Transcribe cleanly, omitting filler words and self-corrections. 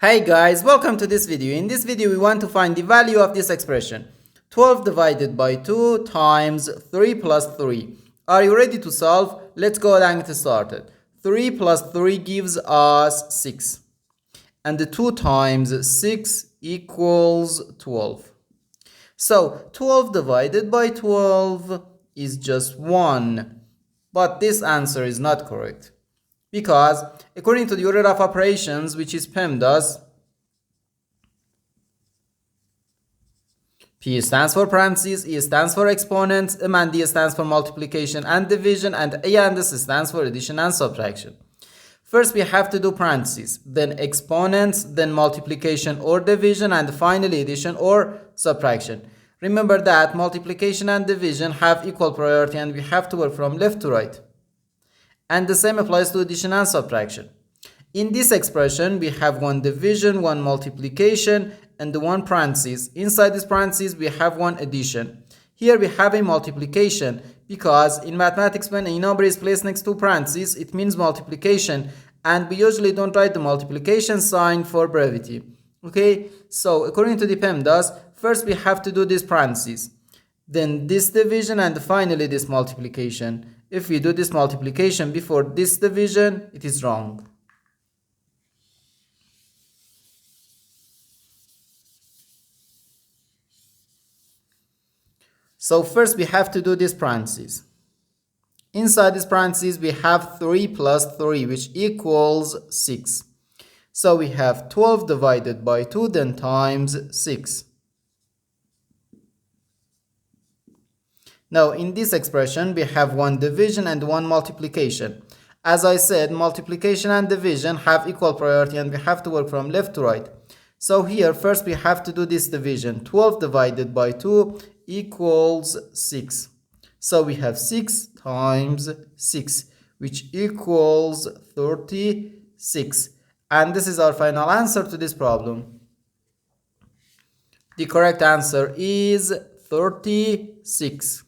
Hey guys, welcome to this video. In this video we want to find the value of this expression 12 divided by 2 times 3 plus 3. Are you ready to solve? Let's go ahead and get started. 3 plus 3 gives us 6 and the 2 times 6 equals 12. So 12 divided by 12 is just 1, but this answer is not correct. Because according to the order of operations, which is PEMDAS, P stands for parentheses, E stands for exponents, M and D stands for multiplication and division, and A and S stands for addition and subtraction. First we have to do parentheses, then exponents, then multiplication or division, and finally addition or subtraction. Remember that multiplication and division have equal priority and we have to work from left to right. And the same applies to addition and subtraction. In this expression, we have one division, one multiplication, and the one parentheses. Inside this parentheses, we have one addition. Here we have a multiplication because in mathematics, when a number is placed next to parentheses, it means multiplication, and we usually don't write the multiplication sign for brevity. Okay, so according to the PEMDAS, first we have to do this parentheses, then this division, and finally this multiplication. If we do this multiplication before this division, it is wrong. So first we have to do this parentheses. Inside this parentheses we have 3 plus 3, which equals 6. So we have 12 divided by 2 then times 6. Now in this expression we have one division and one multiplication. As I said, multiplication and division have equal priority and we have to work from left to right. So here first we have to do this division. 12 divided by 2 equals 6. So we have 6 times 6, which equals 36. And this is our final answer to this problem. The correct answer is 36.